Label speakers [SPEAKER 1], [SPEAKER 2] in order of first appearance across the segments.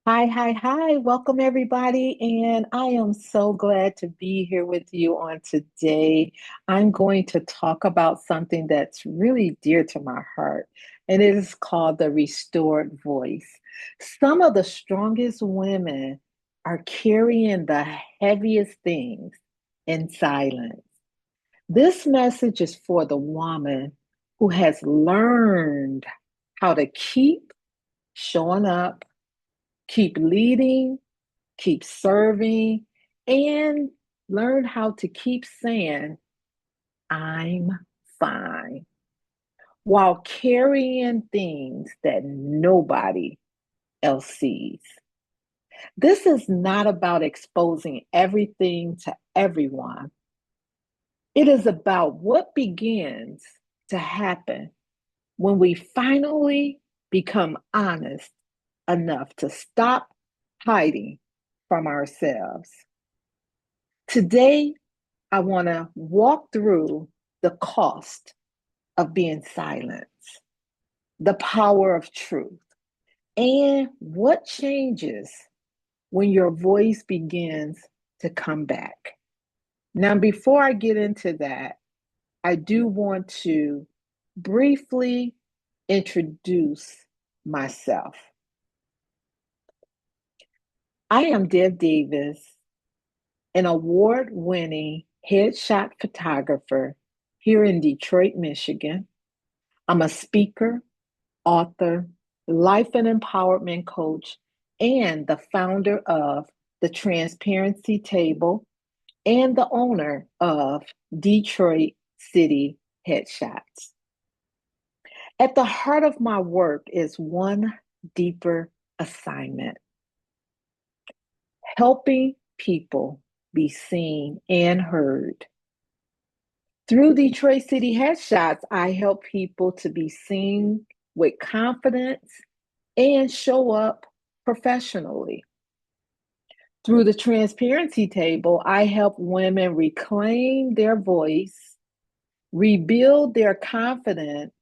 [SPEAKER 1] Hi, hi, hi. Welcome, everybody. And I am so glad to be here with you on today. I'm going to talk about something that's really dear to my heart, and it is called the restored voice. Some of the strongest women are carrying the heaviest things in silence. This message is for the woman who has learned how to keep showing up, keep leading, keep serving, and learn how to keep saying, I'm fine, while carrying things that nobody else sees. This is not about exposing everything to everyone. It is about what begins to happen when we finally become honest enough to stop hiding from ourselves. Today, I want to walk through the cost of being silent, the power of truth, and what changes when your voice begins to come back. Now, before I get into that, I do want to briefly introduce myself. I am Deb Davis, an award winning headshot photographer here in Detroit, Michigan. I'm a speaker, author, life and empowerment coach, and the founder of the Transparency Table and the owner of Detroit City Headshots. At the heart of my work is one deeper assignment: helping people be seen and heard. Through Detroit City Headshots, I help people to be seen with confidence and show up professionally. Through the Transparency Table, I help women reclaim their voice, rebuild their confidence,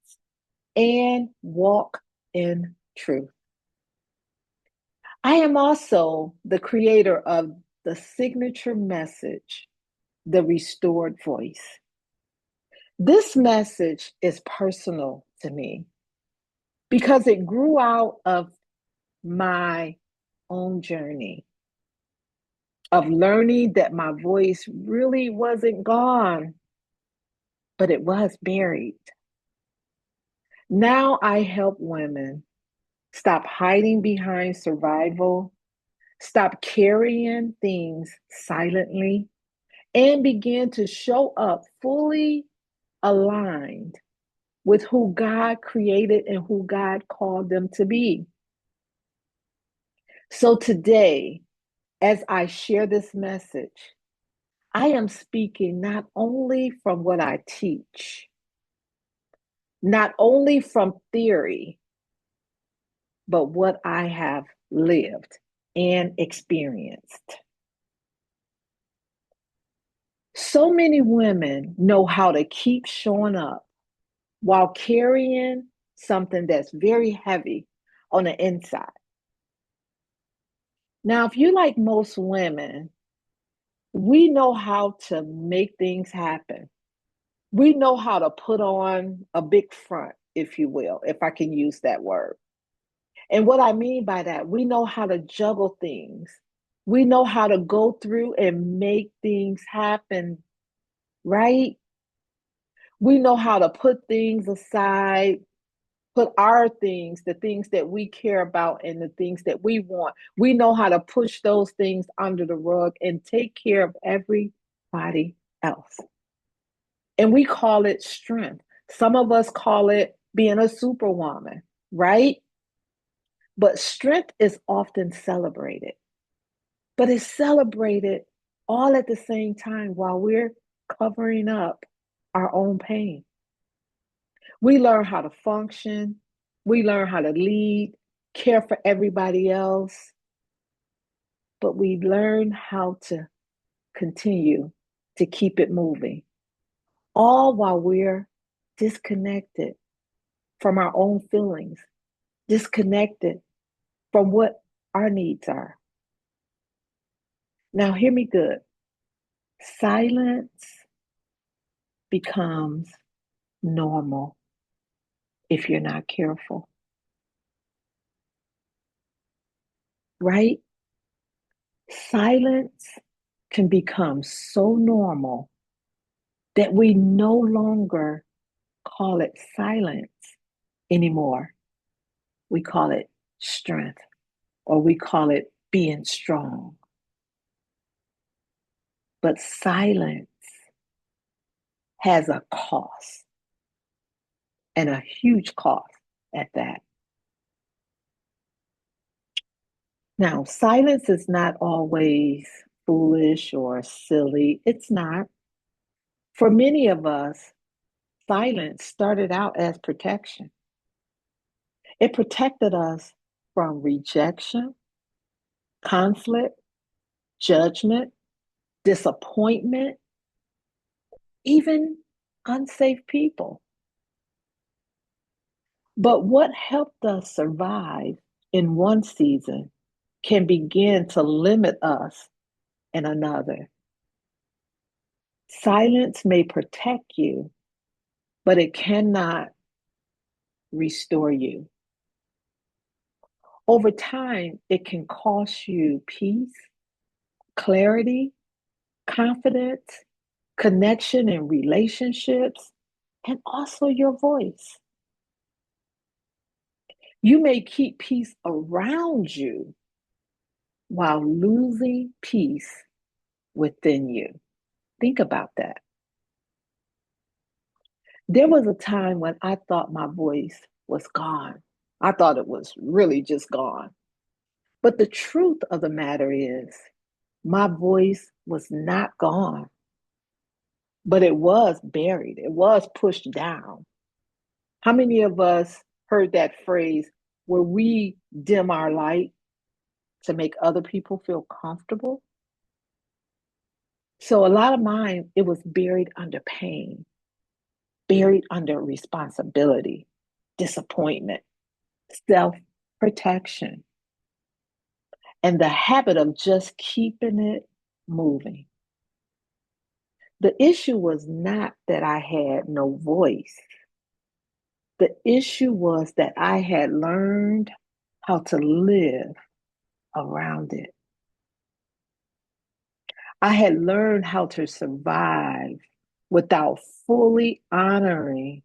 [SPEAKER 1] and walk in truth. I am also the creator of the signature message, the restored voice. This message is personal to me because it grew out of my own journey of learning that my voice really wasn't gone, but it was buried. Now I help women stop hiding behind survival, stop carrying things silently, and begin to show up fully aligned with who God created and who God called them to be. So today, as I share this message, I am speaking not only from what I teach, not only from theory, but what I have lived and experienced. So many women know how to keep showing up while carrying something that's very heavy on the inside. Now, if you like most women, we know how to make things happen. We know how to put on a big front, if you will, if I can use that word. And what I mean by that, we know how to juggle things. We know how to go through and make things happen, right? We know how to put things aside, put our things, the things that we care about and the things that we want. We know how to push those things under the rug and take care of everybody else. And we call it strength. Some of us call it being a superwoman, right? But strength is often celebrated, but it's celebrated all at the same time while we're covering up our own pain. We learn how to function, we learn how to lead, care for everybody else, but we learn how to continue to keep it moving, all while we're disconnected from our own feelings, disconnected from what our needs are. Now, hear me good. Silence becomes normal if you're not careful, right? Silence can become so normal that we no longer call it silence anymore. We call it strength, or we call it being strong. But silence has a cost, and a huge cost at that. Now, silence is not always foolish or silly. It's not. For many of us, silence started out as protection. It protected us from rejection, conflict, judgment, disappointment, even unsafe people. But what helped us survive in one season can begin to limit us in another. Silence may protect you, but it cannot restore you. Over time, it can cost you peace, clarity, confidence, connection in relationships, and also your voice. You may keep peace around you while losing peace within you. Think about that. There was a time when I thought my voice was gone. I thought it was really just gone. But the truth of the matter is, my voice was not gone, but it was buried. It was pushed down. How many of us heard that phrase where we dim our light to make other people feel comfortable? So a lot of mine, it was buried under pain, buried under responsibility, disappointment, self protection, and the habit of just keeping it moving. The issue was not that I had no voice. The issue was that I had learned how to live around it. I had learned how to survive without fully honoring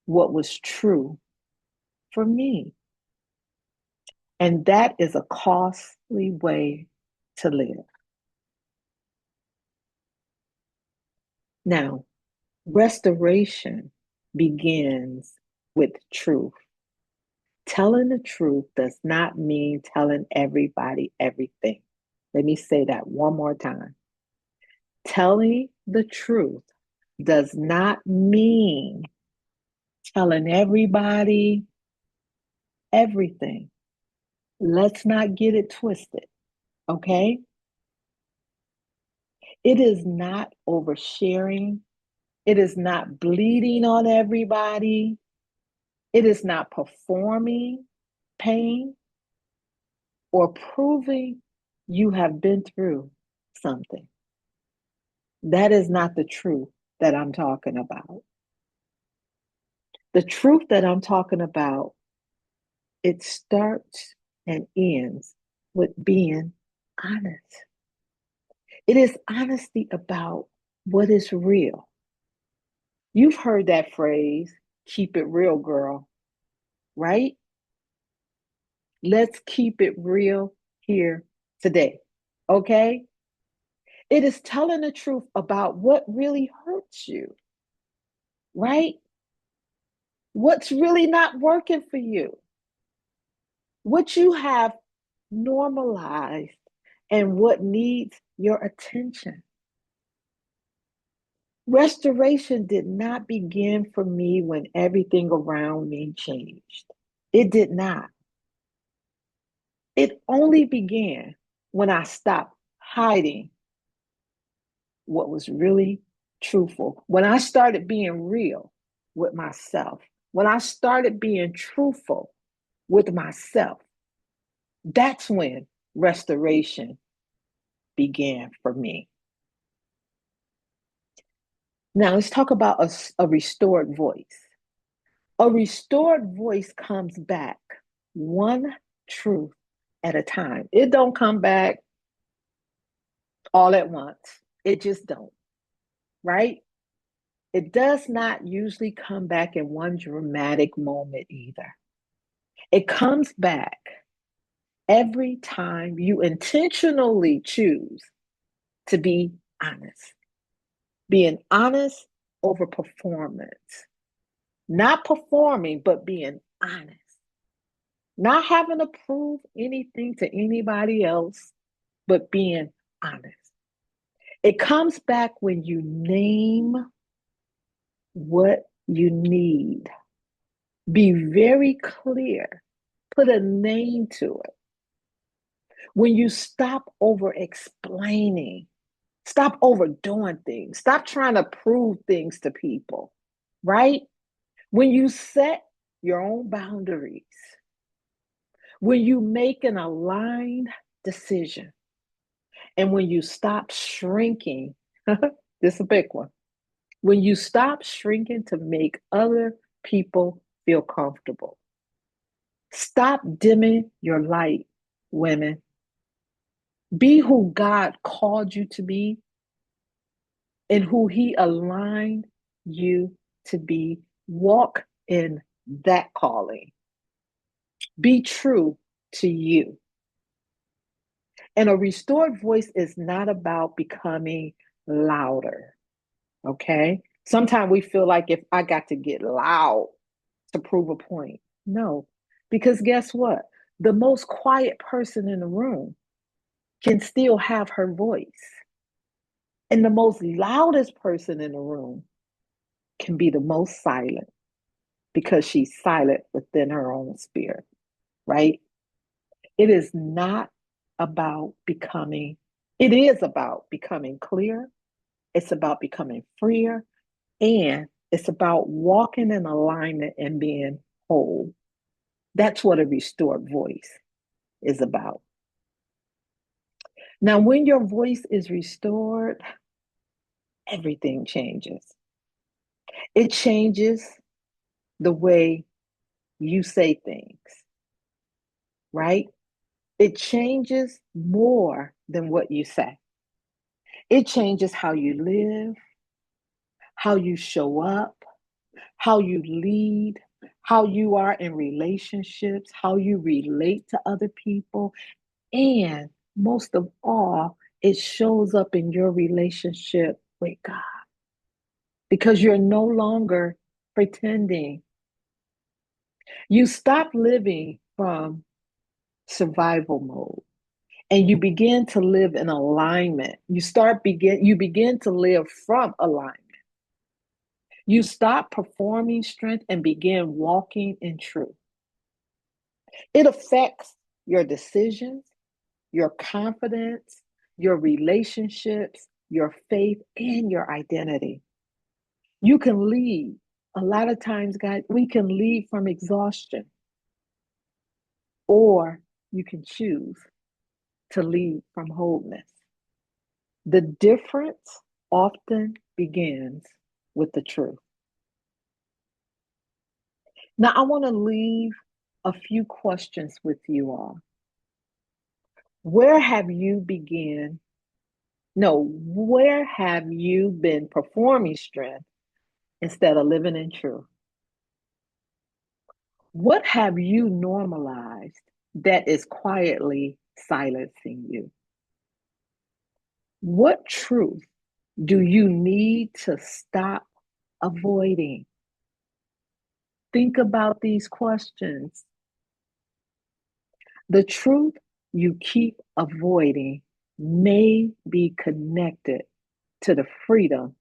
[SPEAKER 1] what was true for me. And that is a costly way to live. Now, restoration begins with truth. Telling the truth does not mean telling everybody everything. Let me say that one more time. Telling the truth does not mean telling everybody everything. Let's not get it twisted, okay? It is not oversharing. It is not bleeding on everybody. It is not performing pain or proving you have been through something. That is not the truth that I'm talking about. The truth that I'm talking about, it starts and ends with being honest. It is honesty about what is real. You've heard that phrase, keep it real, girl, right? Let's keep it real here today, okay? It is telling the truth about what really hurts you, right? What's really not working for you, what you have normalized, and what needs your attention. Restoration did not begin for me when everything around me changed. It did not. It only began when I stopped hiding what was really truthful, when I started being real with myself, when I started being truthful with myself. That's when restoration began for me. Now let's talk about a restored voice. A restored voice comes back one truth at a time. It don't come back all at once. It just don't, right? It does not usually come back in one dramatic moment either. It comes back every time you intentionally choose to be honest. Being honest over performance. Not performing, but being honest. Not having to prove anything to anybody else, but being honest. It comes back when you name what you need. Be very clear. Put a name to it. When you stop over explaining, stop overdoing things, stop trying to prove things to people, right? When you set your own boundaries, when you make an aligned decision, and when you stop shrinking, this is a big one. When you stop shrinking to make other people feel comfortable, stop dimming your light, women. Be who God called you to be and who He aligned you to be. Walk in that calling. Be true to you. And a restored voice is not about becoming louder, okay? Sometimes we feel like if I got to get loud to prove a point. No, because guess what? The most quiet person in the room can still have her voice. And the most loudest person in the room can be the most silent because she's silent within her own spirit, right? It is not about becoming, it is about becoming clear. It's about becoming freer. And it's about walking in alignment and being whole. That's what a restored voice is about. Now, when your voice is restored, everything changes. It changes the way you say things, right? It changes more than what you say. It changes how you live, how you show up, how you lead, how you are in relationships, how you relate to other people. And most of all, it shows up in your relationship with God because you're no longer pretending. You stop living from survival mode and you begin to live in alignment. You begin to live from alignment. You stop performing strength and begin walking in truth. It affects your decisions, your confidence, your relationships, your faith, and your identity. You can lead. A lot of times, guys, we can lead from exhaustion, or you can choose to lead from wholeness. The difference often begins with the truth. Now, I want to leave a few questions with you all. Where have you begun? No, where have you been performing strength instead of living in truth? What have you normalized that is quietly silencing you? What truth do you need to stop avoiding? Think about these questions. The truth you keep avoiding may be connected to the freedom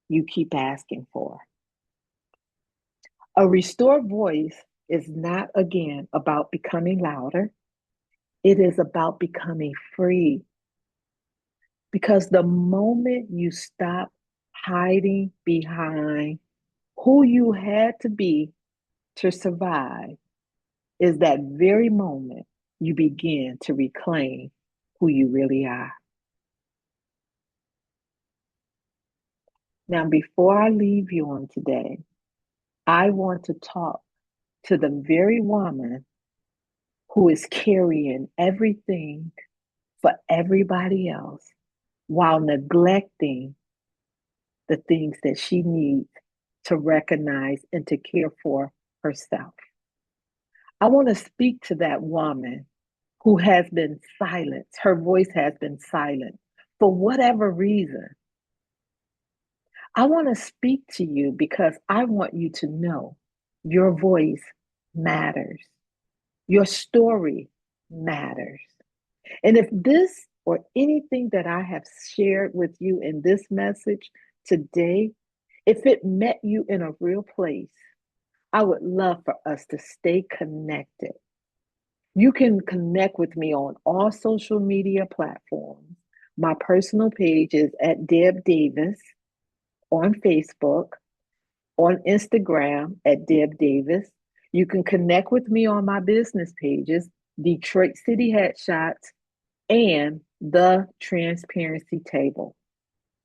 [SPEAKER 1] you keep asking for. A restored voice is not, again, about becoming louder. It is about becoming free. Because the moment you stop hiding behind who you had to be to survive, is that very moment you begin to reclaim who you really are. Now, before I leave you on today, I want to talk to the very woman who is carrying everything for everybody else while neglecting the things that she needs to recognize and to care for herself. I want to speak to that woman who has been silenced. Her voice has been silent for whatever reason. I want to speak to you because I want you to know your voice matters. Your story matters. And if this or anything that I have shared with you in this message today, if it met you in a real place, I would love for us to stay connected. You can connect with me on all social media platforms. My personal page is at Deb Davis on Facebook, on Instagram at Deb Davis. You can connect with me on my business pages, Detroit City Headshots and the Transparency Table.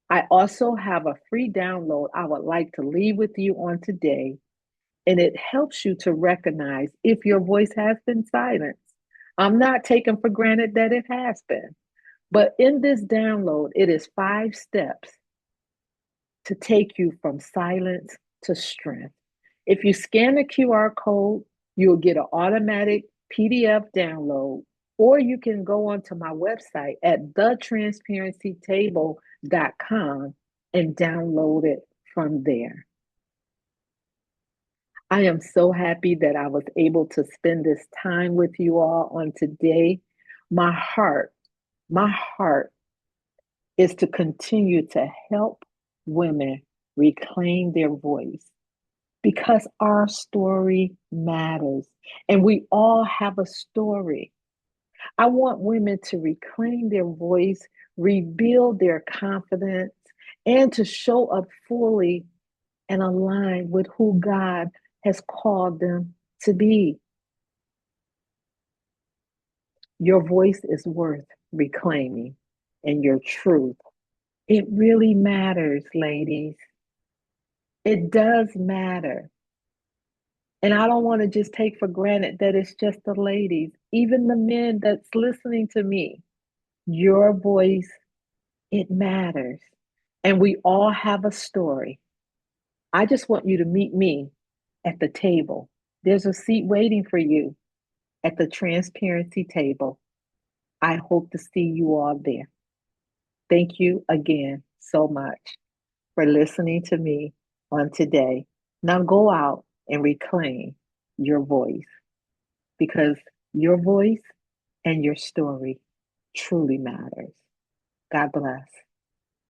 [SPEAKER 1] I also have a free download I would like to leave with you on today, and it helps you to recognize if your voice has been silenced. I'm not taking for granted that it has been, but in this download, it is 5 steps to take you from silence to strength. If you scan the QR code, you'll get an automatic PDF download, or you can go onto my website at thetransparencytable.com and download it from there. I am so happy that I was able to spend this time with you all on today. My heart, my heart is to continue to help women reclaim their voice because our story matters and we all have a story. I want women to reclaim their voice, rebuild their confidence, and to show up fully and align with who God has called them to be. Your voice is worth reclaiming, and your truth. It really matters, ladies. It does matter. And I don't want to just take for granted that it's just the ladies, even the men that's listening to me. Your voice, it matters. And we all have a story. I just want you to meet me at the table. There's a seat waiting for you at the transparency table. I hope to see you all there. Thank you again so much for listening to me on today. Now go out and reclaim your voice because your voice and your story truly matters. God bless.